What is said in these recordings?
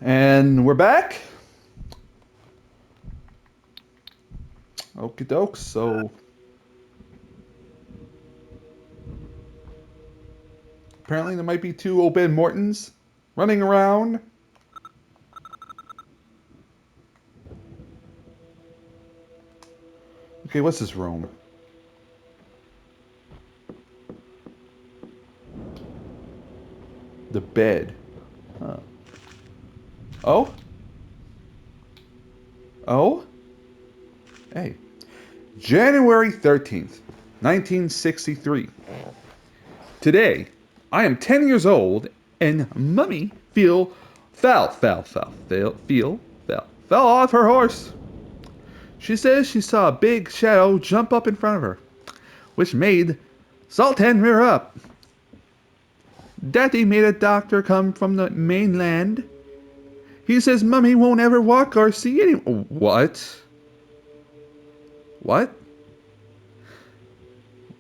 And we're back. Okie doke. So apparently there might be two Obed Mortons running around. Okay, what's this room? The bed. Huh. Oh? Oh? Hey. January 13th, 1963. Today, I am 10 years old and Mummy fell off her horse. She says she saw a big shadow jump up in front of her, which made Sultan rear up. Daddy made a doctor come from the mainland. He says Mummy won't ever walk or see any. What? What?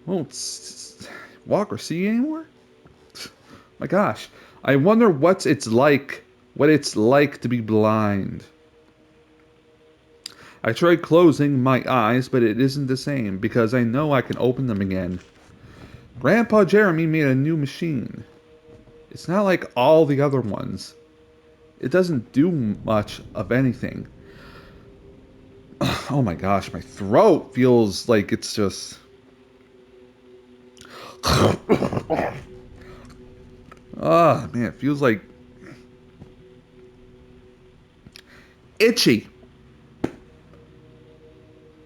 Won't walk or see anymore? My gosh. I wonder what it's like to be blind. I tried closing my eyes, but it isn't the same because I know I can open them again. Grandpa Jeremy made a new machine. It's not like all the other ones. It doesn't do much of anything. Oh my gosh, my throat feels like it's just... Ah, man, it feels like... itchy.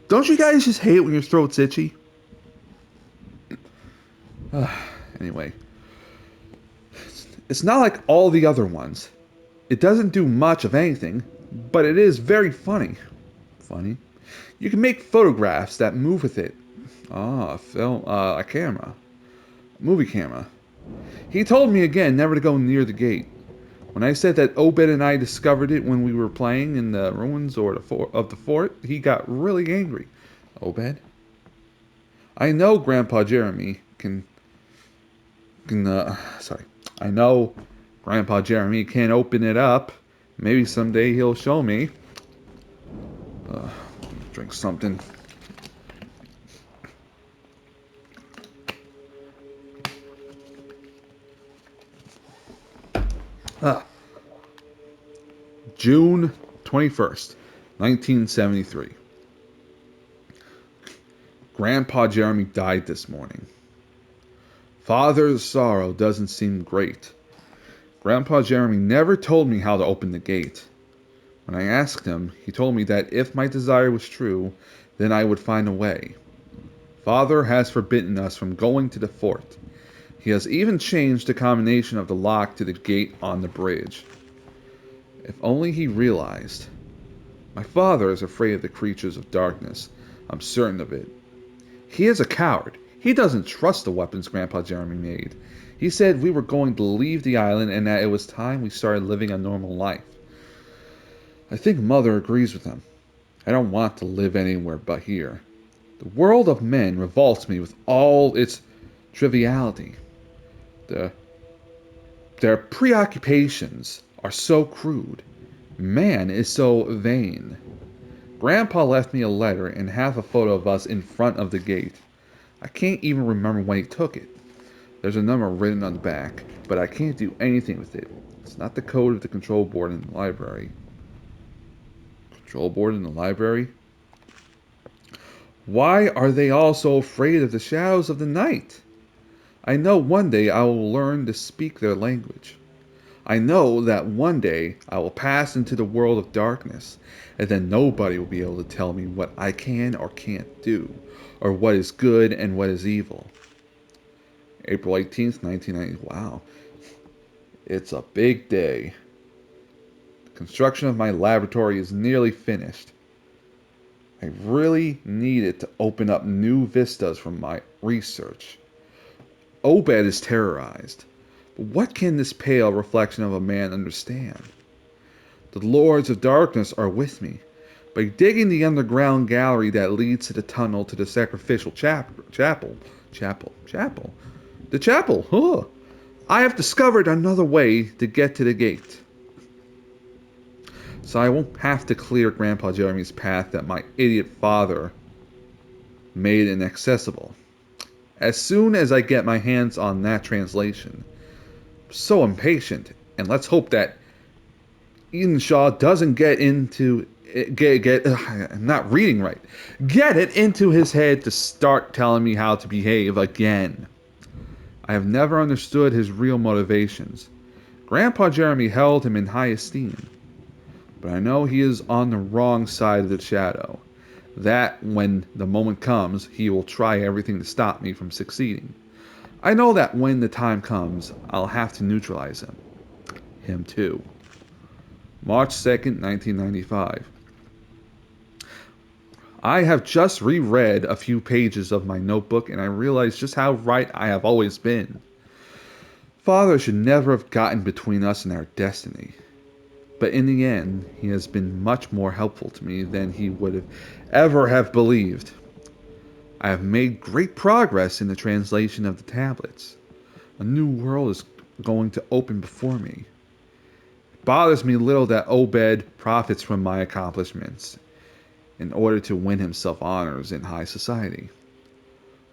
Don't you guys just hate when your throat's itchy? Anyway. It's not like all the other ones. It doesn't do much of anything, but it is very funny. Funny? You can make photographs that move with it. A camera. Movie camera. He told me again never to go near the gate. When I said that Obed and I discovered it when we were playing in the ruins of the fort, he got really angry. Obed? I know Grandpa Jeremy sorry. I know Grandpa Jeremy can open it up. Maybe someday he'll show me. Drink something. June 21st, 1973. Grandpa Jeremy died this morning. Father's sorrow doesn't seem great. Grandpa Jeremy never told me how to open the gate. When I asked him, he told me that if my desire was true, then I would find a way. Father has forbidden us from going to the fort. He has even changed the combination of the lock to the gate on the bridge. If only he realized. My father is afraid of the creatures of darkness. I'm certain of it. He is a coward. He doesn't trust the weapons Grandpa Jeremy made. He said we were going to leave the island and that it was time we started living a normal life. I think Mother agrees with him. I don't want to live anywhere but here. The world of men revolts me with all its triviality. Their preoccupations are so crude. Man is so vain. Grandpa left me a letter and half a photo of us in front of the gate. I can't even remember when he took it. There's a number written on the back, but I can't do anything with it. It's not the code of the control board in the library. Control board in the library? Why are they all so afraid of the shadows of the night? I know one day I will learn to speak their language. I know that one day I will pass into the world of darkness, and then nobody will be able to tell me what I can or can't do, or what is good and what is evil. April 18th, 1990. Wow. It's a big day. The construction of my laboratory is nearly finished. I really needed to open up new vistas from my research. Obed is terrorized. But what can this pale reflection of a man understand? The lords of darkness are with me. By digging the underground gallery that leads to the tunnel to the sacrificial chapel. The chapel, huh? I have discovered another way to get to the gate. so I won't have to clear Grandpa Jeremy's path that my idiot father made inaccessible. As soon as I get my hands on that translation, so impatient, and let's hope that Edenshaw doesn't get into I'm not reading right. Get it into his head to start telling me how to behave again. I have never understood his real motivations. Grandpa Jeremy held him in high esteem, but I know he is on the wrong side of the shadow. That when the moment comes, he will try everything to stop me from succeeding. I know that when the time comes, I'll have to neutralize him. Him too. March 2nd, 1995. I have just reread a few pages of my notebook and I realize just how right I have always been. Father should never have gotten between us and our destiny. But in the end, he has been much more helpful to me than he would have ever have believed. I have made great progress in the translation of the tablets. A new world is going to open before me. It bothers me little that Obed profits from my accomplishments in order to win himself honors in high society.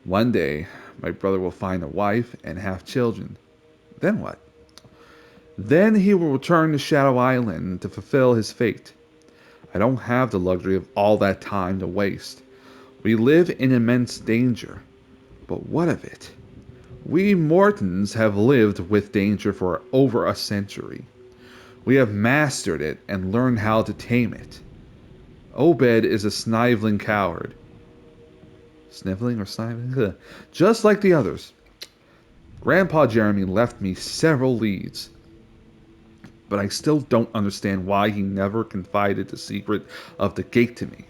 One day, my brother will find a wife and have children. Then what? Then he will return to Shadow Island to fulfill his fate. I don't have the luxury of all that time to waste. We live in immense danger. But what of it? We Mortons have lived with danger for over a century. We have mastered it and learned how to tame it. Obed is a sniveling coward. Sniveling or sniveling? Just like the others. Grandpa Jeremy left me several leads, but I still don't understand why he never confided the secret of the gate to me.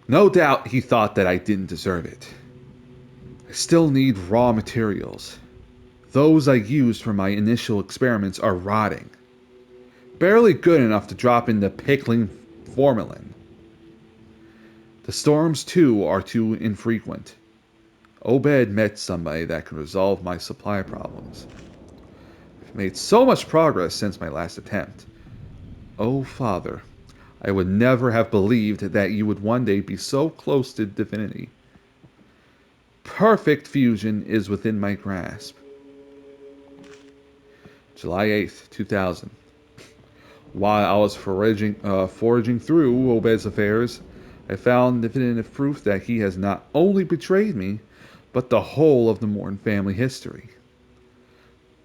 No doubt he thought that I didn't deserve it. I still need raw materials. Those I used for my initial experiments are rotting. Barely good enough to drop into pickling formalin. The storms, too, are too infrequent. Obed met somebody that could resolve my supply problems. I've made so much progress since my last attempt. Oh, Father, I would never have believed that you would one day be so close to divinity. Perfect fusion is within my grasp. July 8th, 2000. While I was foraging through Obed's affairs, I found definitive proof that he has not only betrayed me, but the whole of the Morton family history.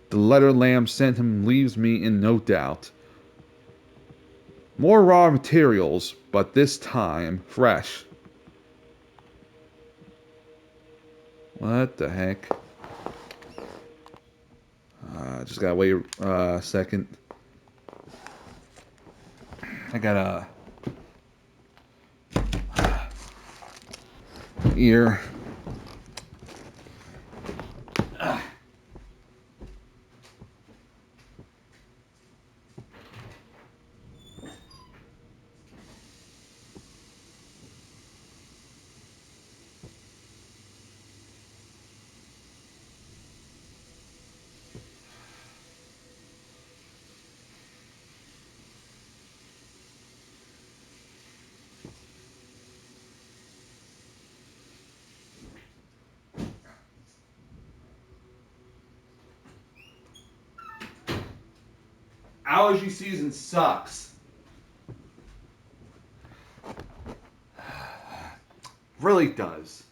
The letter Lamb sent him leaves me in no doubt. More raw materials, but this time fresh. What the heck? Just gotta wait a second. I got a ear. Allergy season sucks. Really does.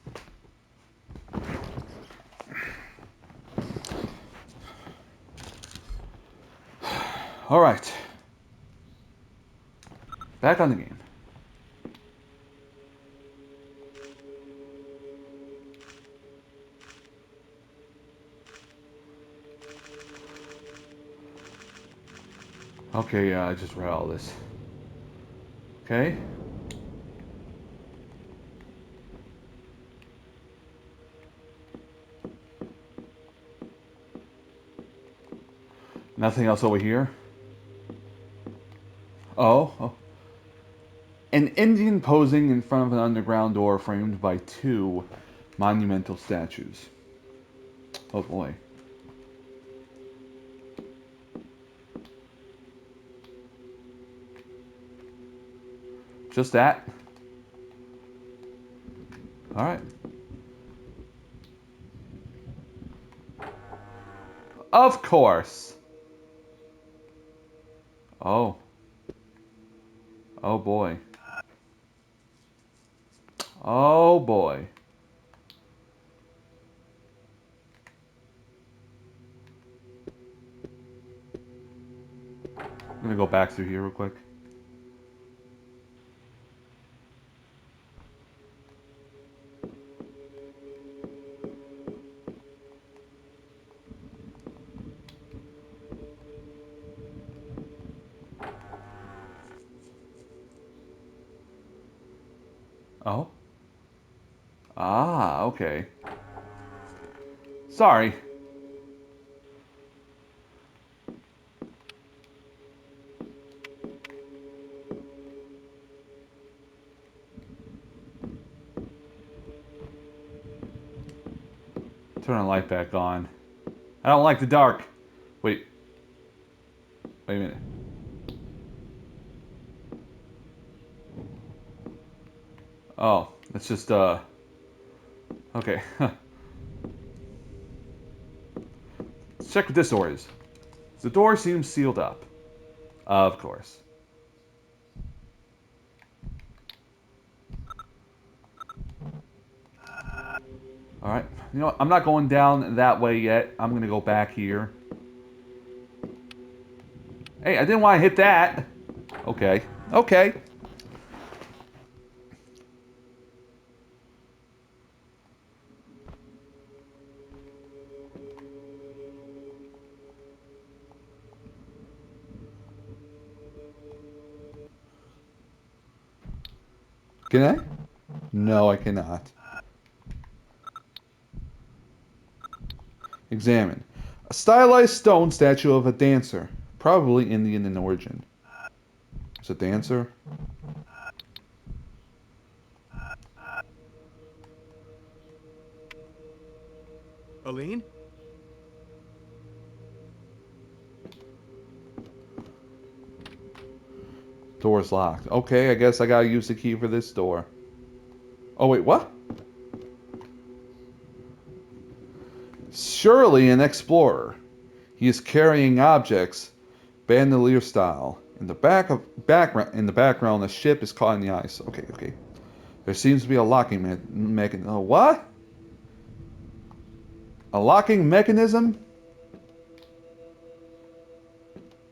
Alright. Back on the game. Okay, yeah, I just read all this. Okay. Nothing else over here? Oh. An Indian posing in front of an underground door framed by two monumental statues. Oh boy. Just that? Alright. Of course. Oh. Oh boy. Oh boy. I'm gonna go back through here real quick. Oh? Ah, okay. Sorry. Turn the light back on. I don't like the dark. Wait. Wait a minute. Oh, it's just, okay. Let's check what this door is. The door seems sealed up. Of course. Alright. You know what? I'm not going down that way yet. I'm gonna go back here. Hey, I didn't want to hit that. Okay. Okay. Can I? No, I cannot. Examine. A stylized stone statue of a dancer, probably Indian in origin. It's a dancer. Aline? Door's locked. Okay, I guess I gotta use the key for this door. Oh, wait, what? Surely an explorer. He is carrying objects, bandolier style. In the background, a ship is caught in the ice. Okay, okay. There seems to be a locking mechanism. Oh, what? A locking mechanism?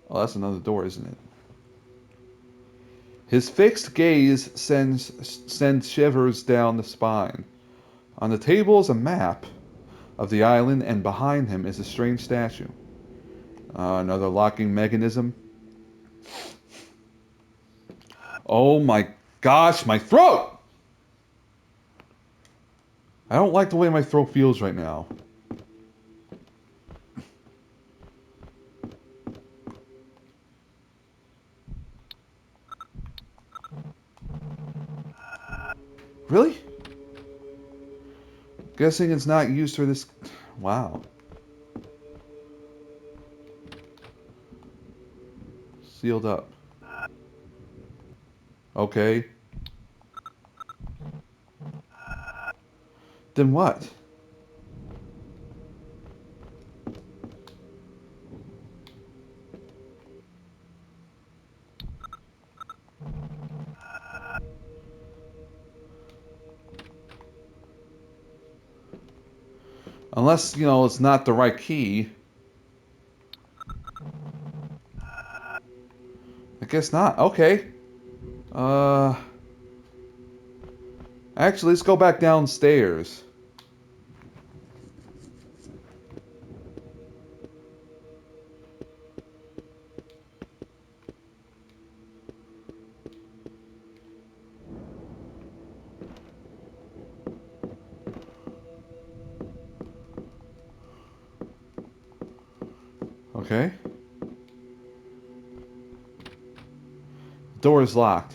Oh, that's another door, isn't it? His fixed gaze sends shivers down the spine. On the table is a map of the island, and behind him is a strange statue. Another locking mechanism. Oh my gosh, my throat! I don't like the way my throat feels right now. Really? Guessing it's not used for this. Wow. Sealed up. Okay. Then what? Unless, you know, it's not the right key. I guess not. Okay. Uh. Actually, let's go back downstairs. Okay. Door is locked.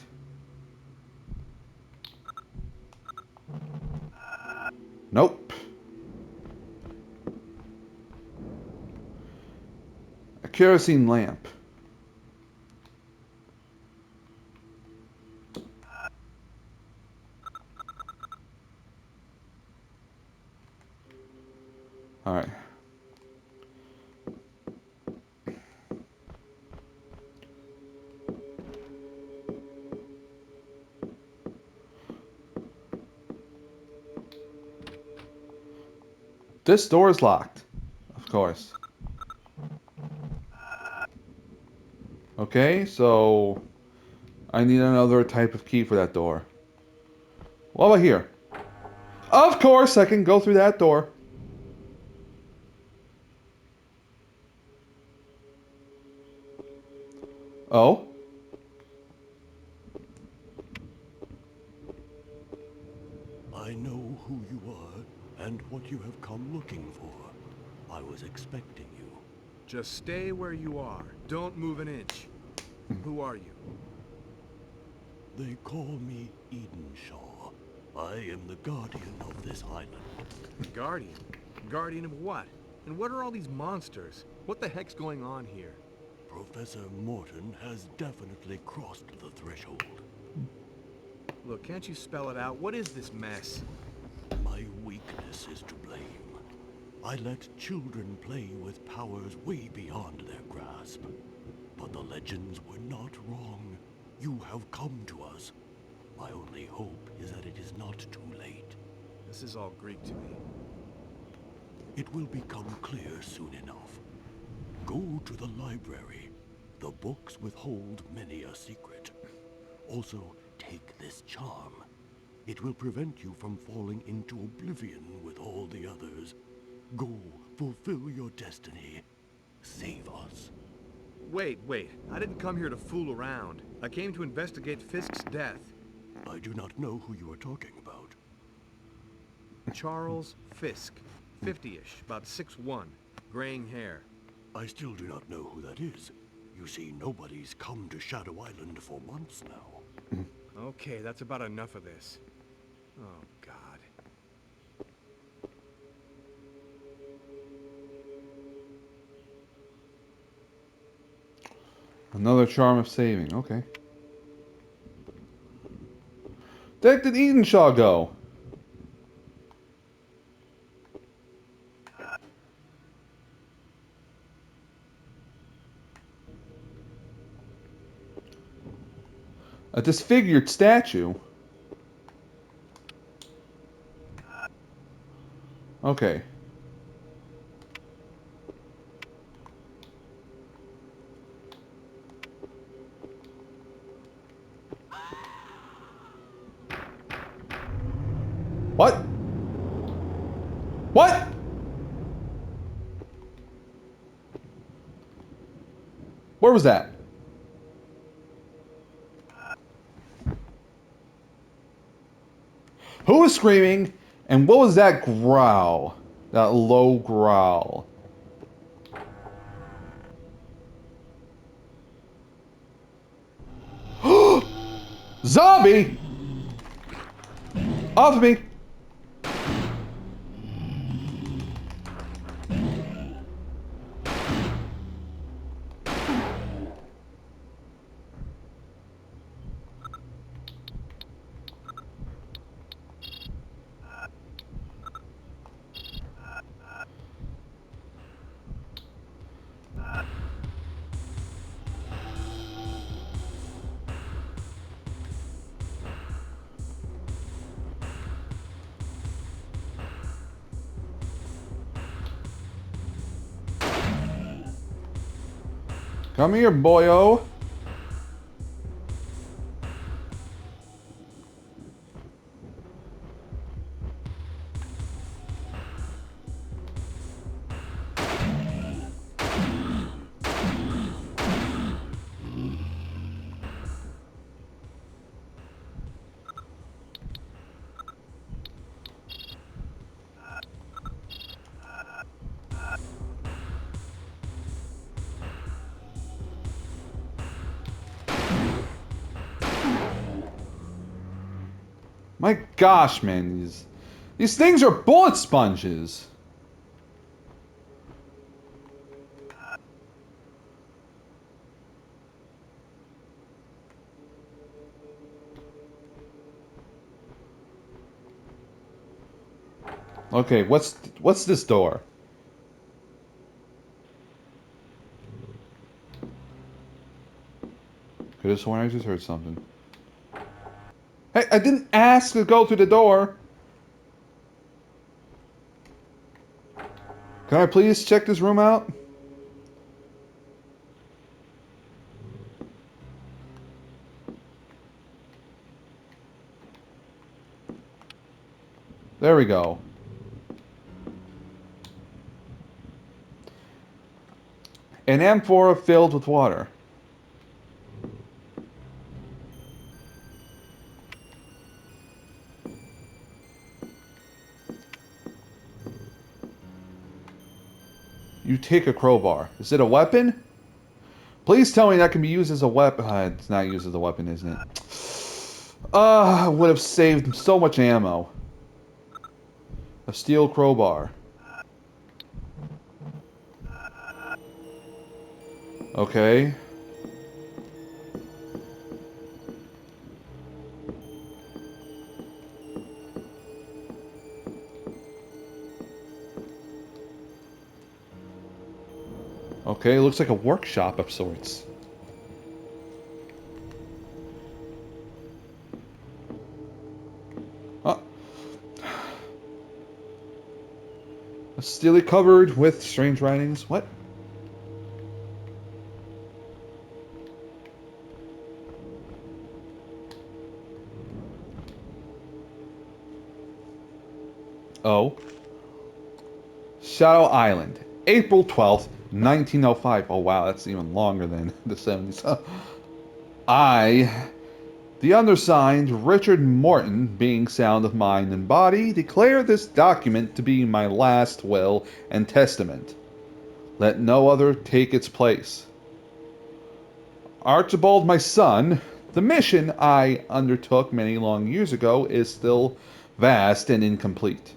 Nope. A kerosene lamp. This door is locked. Of course. Okay, so I need another type of key for that door. What about here? Of course, I can go through that door. Oh? I know who you are and what you have come looking for. I was expecting you. Just stay where you are. Don't move an inch. Who are you? They call me Edenshaw. I am the guardian of this island. Guardian? Guardian of what? And what are all these monsters? What the heck's going on here? Professor Morton has definitely crossed the threshold. Look, can't you spell it out? What is this mess? My weakness is to blame. I let children play with powers way beyond their grasp. But the legends were not wrong. You have come to us. My only hope is that it is not too late. This is all Greek to me. It will become clear soon enough. Go to the library. The books withhold many a secret. Also, take this charm. It will prevent you from falling into oblivion with all the others. Go, fulfill your destiny. Save us. Wait. I didn't come here to fool around. I came to investigate Fisk's death. I do not know who you are talking about. Charles Fisk. 50-ish, about 6'1", graying hair. I still do not know who that is. You see, nobody's come to Shadow Island for months now. Okay, that's about enough of this. Oh, God. Another charm of saving. Okay. Where did Edenshaw go? A disfigured statue. Okay. What? What? Where was that? Who was screaming? And what was that growl? That low growl. Zombie! Off of me! Come here, boyo. My gosh, man, these things are bullet sponges. Okay, what's this door? Could have sworn I just heard something. Hey, I didn't ask to go through the door. Can I please check this room out? There we go. An amphora filled with water. You take a crowbar. Is it a weapon? Please tell me that can be used as a weapon. It's not used as a weapon, isn't it? Would have saved so much ammo. A steel crowbar. Okay. Okay, looks like a workshop of sorts. Oh. Steely covered with strange writings. What? Oh. Shadow Island, April 12th, 1905. Oh wow, that's even longer than the 70s. I, the undersigned Richard Morton, being sound of mind and body, declare this document to be my last will and testament. Let no other take its place. Archibald, my son, the mission I undertook many long years ago is still vast and incomplete.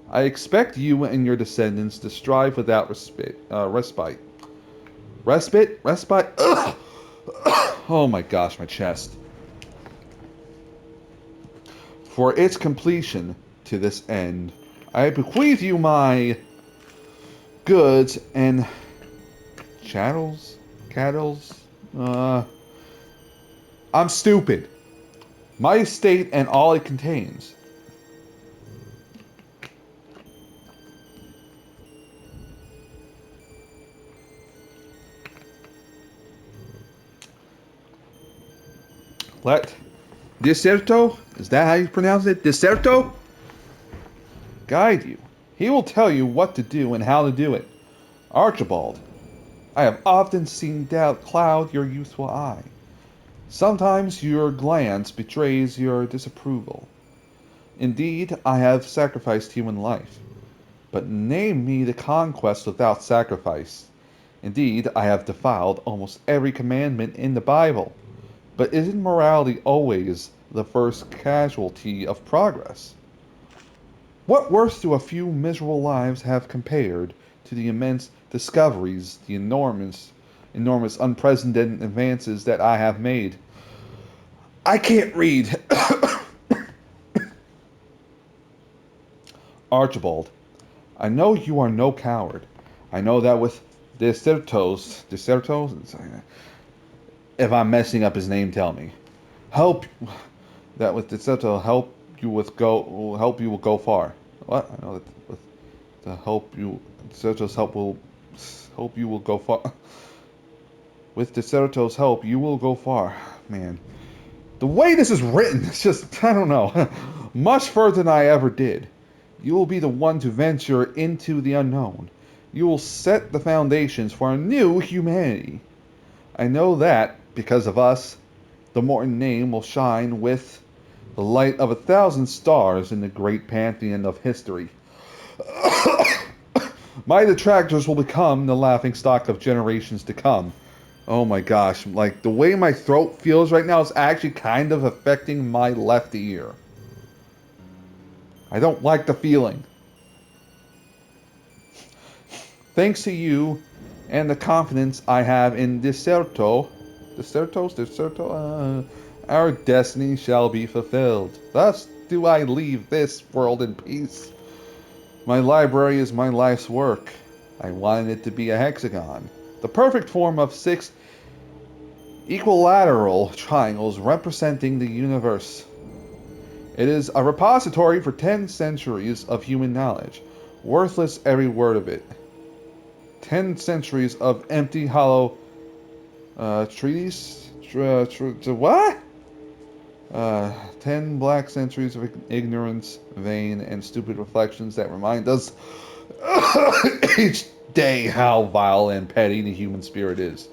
I expect you and your descendants to strive without respite. Respite? Respite? Ugh! Oh my gosh, my chest. For its completion to this end, I bequeath you my goods and chattels? Cattles? I'm stupid. My estate and all it contains. Let Diserto, is that how you pronounce it? Diserto? Guide you. He will tell you what to do and how to do it. Archibald, I have often seen doubt cloud your youthful eye. Sometimes your glance betrays your disapproval. Indeed, I have sacrificed human life. But name me the conquest without sacrifice. Indeed, I have defiled almost every commandment in the Bible. But isn't morality always the first casualty of progress? What worth do a few miserable lives have compared to the immense discoveries, the enormous, unprecedented advances that I have made? I can't read. Archibald, I know you are no coward. I know that with Desertos, if I'm messing up his name, tell me. Help that with Deserto help you will go far. What? I know that with to help you Deserto's help you will go far. With Deserto's help, you will go far. Man, the way this is written, it's just I don't know. Much further than I ever did. You will be the one to venture into the unknown. You will set the foundations for a new humanity. I know that, because of us, the Morton name will shine with the light of 1,000 stars in the great pantheon of history. My detractors will become the laughingstock of generations to come. Oh my gosh, like the way my throat feels right now is actually kind of affecting my left ear. I don't like the feeling. Thanks to you and the confidence I have in Deserto, our destiny shall be fulfilled. Thus do I leave this world in peace. My library is my life's work. I wanted it to be a hexagon, the perfect form of 6 equilateral triangles representing the universe. It is a repository for 10 centuries of human knowledge, Worthless every word of it. 10 centuries of empty, hollow treaties. What? 10 black centuries of ignorance, vain, and stupid reflections that remind us each day how vile and petty the human spirit is.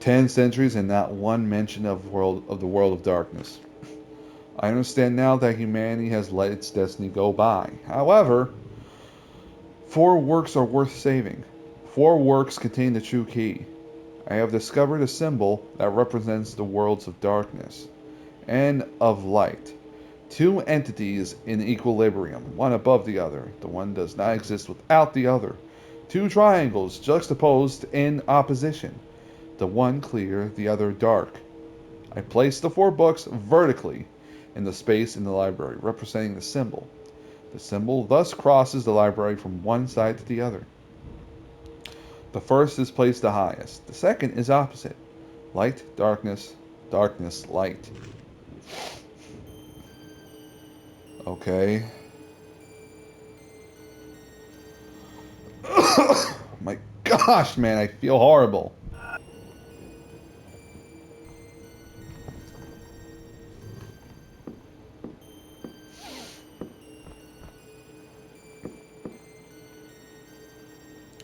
10 centuries and not one mention of the world of darkness. I understand now that humanity has let its destiny go by. However, 4 works are worth saving. 4 works contain the true key. I have discovered a symbol that represents the worlds of darkness and of light. 2 entities in equilibrium, one above the other. The one does not exist without the other. 2 triangles juxtaposed in opposition. The one clear, the other dark. I placed the 4 books vertically in the space in the library, representing the symbol. The symbol thus crosses the library from one side to the other. The first is placed the highest. The second is opposite. Light, darkness, darkness, light. Okay. My gosh, man, I feel horrible.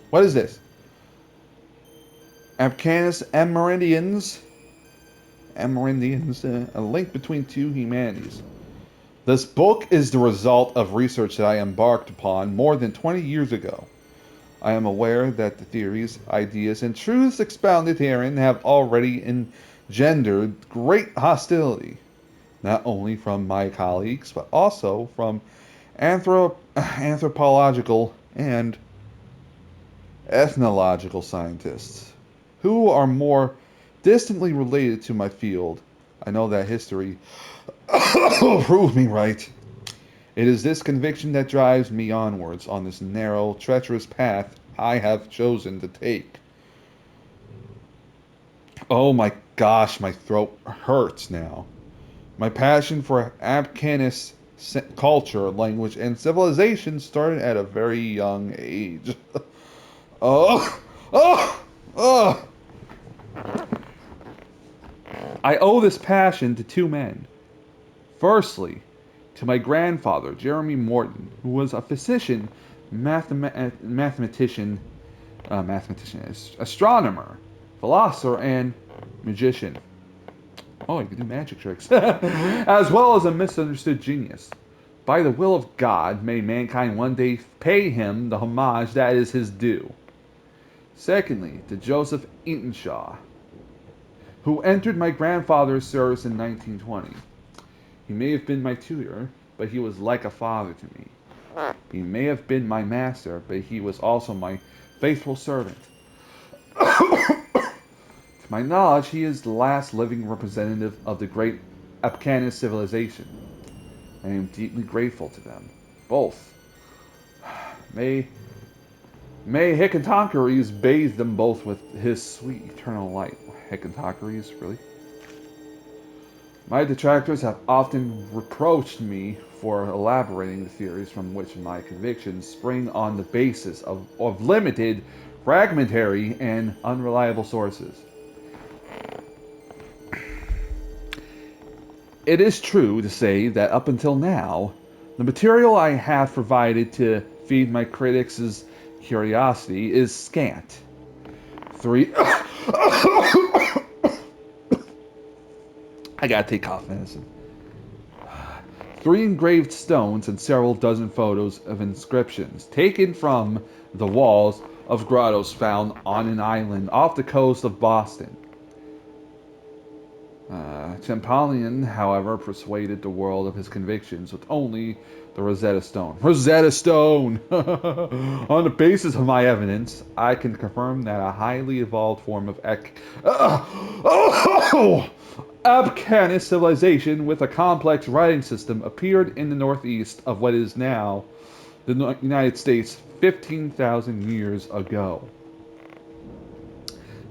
What is this? Afghanis Amerindians. A link between 2 humanities. This book is the result of research that I embarked upon more than 20 years ago. I am aware that the theories, ideas, and truths expounded herein have already engendered great hostility, not only from my colleagues, but also from anthropological and ethnological scientists, who are more distantly related to my field. I know that history will prove me right. It is this conviction that drives me onwards on this narrow, treacherous path I have chosen to take. Oh my gosh, my throat hurts now. My passion for Afghanis culture, language, and civilization started at a very young age. Oh, oh, oh. I owe this passion to 2 men. Firstly, to my grandfather, Jeremy Morton, who was a physician, mathematician, astronomer, philosopher, and magician. Oh, he could do magic tricks. As well as a misunderstood genius. By the will of God, may mankind one day pay him the homage that is his due. Secondly, to Joseph Edenshaw, who entered my grandfather's service in 1920. He may have been my tutor, but he was like a father to me. He may have been my master, but he was also my faithful servant. To my knowledge, he is the last living representative of the great Afghanis civilization. I am deeply grateful to them, both. May Hikantakuris bathe them both with his sweet eternal light. Hikantakuris, really? My detractors have often reproached me for elaborating the theories from which my convictions spring on the basis of limited, fragmentary, and unreliable sources. It is true to say that up until now, the material I have provided to feed my critics' curiosity is scant. 3 I gotta take cough medicine. 3 engraved stones and several dozen photos of inscriptions taken from the walls of grottos found on an island off the coast of Boston. Champollion, however, persuaded the world of his convictions with only the Rosetta Stone. Rosetta Stone! On the basis of my evidence, I can confirm that a highly evolved form of Afghanis civilization with a complex writing system appeared in the northeast of what is now the United States 15,000 years ago.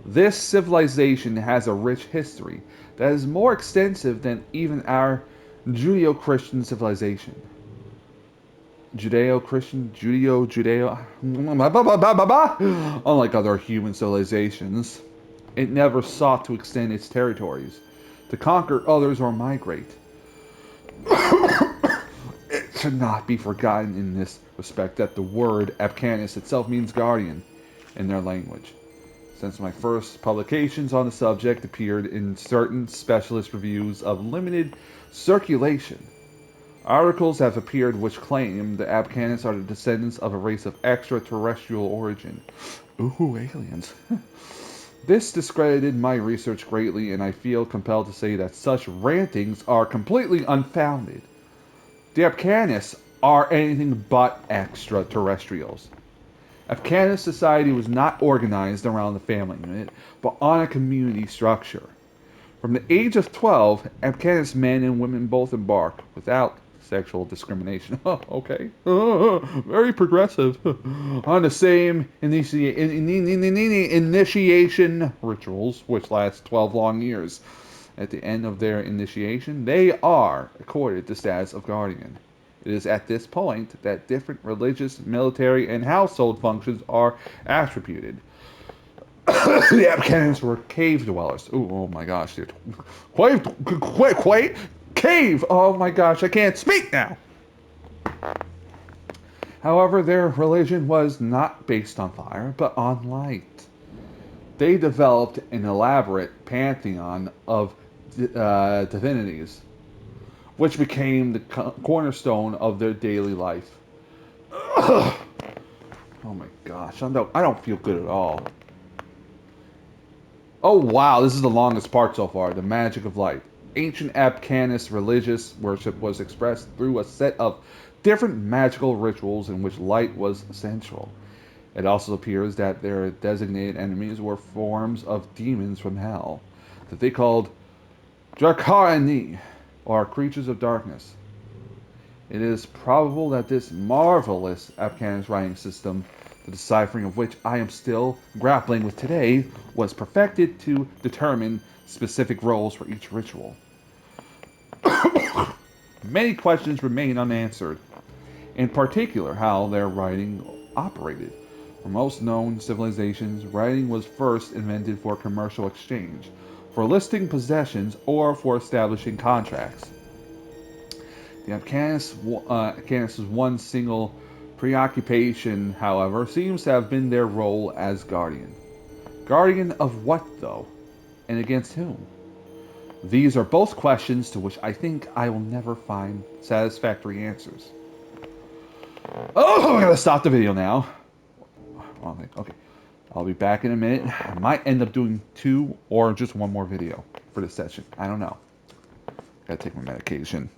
This civilization has a rich history that is more extensive than even our Judeo-Christian civilization. Judeo-Christian, Judeo, unlike other human civilizations, it never sought to extend its territories, to conquer others or migrate. It should not be forgotten in this respect that the word Afghanis itself means guardian in their language. Since my first publications on the subject appeared in certain specialist reviews of limited circulation, articles have appeared which claim the Afghanis are the descendants of a race of extraterrestrial origin. Ooh, aliens. This discredited my research greatly, and I feel compelled to say that such rantings are completely unfounded. The Afghanis are anything but extraterrestrials. Afghanis society was not organized around the family unit, but on a community structure. From the age of 12, Afghanis men and women both embark, without sexual discrimination, okay, very progressive, on the same initiation rituals, which last 12 long years. At the end of their initiation, they are accorded the status of guardian. It is at this point that different religious, military, and household functions are attributed. The Afghans were cave dwellers. Ooh, oh my gosh, dude. Wait, cave! Oh my gosh, I can't speak now! However, their religion was not based on fire, but on light. They developed an elaborate pantheon of divinities, which became the cornerstone of their daily life. Oh my gosh, I don't feel good at all. Oh wow, this is the longest part so far. The magic of light. Ancient Afghanis religious worship was expressed through a set of different magical rituals in which light was central. It also appears that their designated enemies were forms of demons from hell, that they called Drakani, or creatures of darkness. It is probable that this marvelous Afghanis writing system, the deciphering of which I am still grappling with today, was perfected to determine specific roles for each ritual. Many questions remain unanswered, in particular how their writing operated. For most known civilizations, writing was first invented for commercial exchange, for listing possessions, or for establishing contracts. The Afghanis' one single preoccupation, however, seems to have been their role as guardian. Guardian of what, though? And against whom? These are both questions to which I think I will never find satisfactory answers. Oh, I gotta stop the video now. Okay. I'll be back in a minute. I might end up doing 2 or just 1 more video for this session. I don't know. Gotta take my medication.